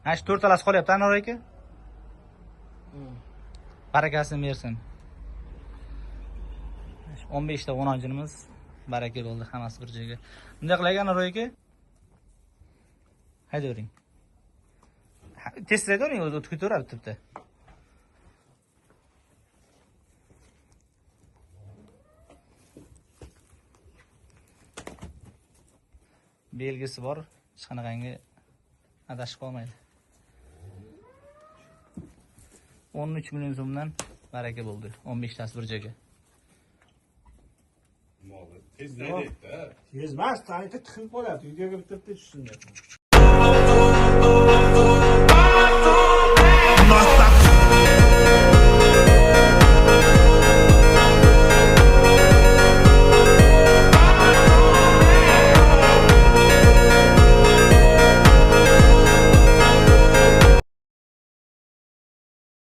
Ana shu to'rtalasi qolyapti, Anvar aka. Barakasini bersin. 15 ta 10-jinimiz baraka bo'ldi, hammasi bir joyga. Bunday qilagan Anvar aka. Haydavering. Tezroq o'ring, o'zi o'tib ketaveradi bitta. Belgisi bor, hech qanaqangi adashib qolmaydi. 13 million so'mdan baraka bo'ldi. 15 tasi bir joyga. Tez emas, tankda tiqilib qolyapti. Videoga bitirib tushsin.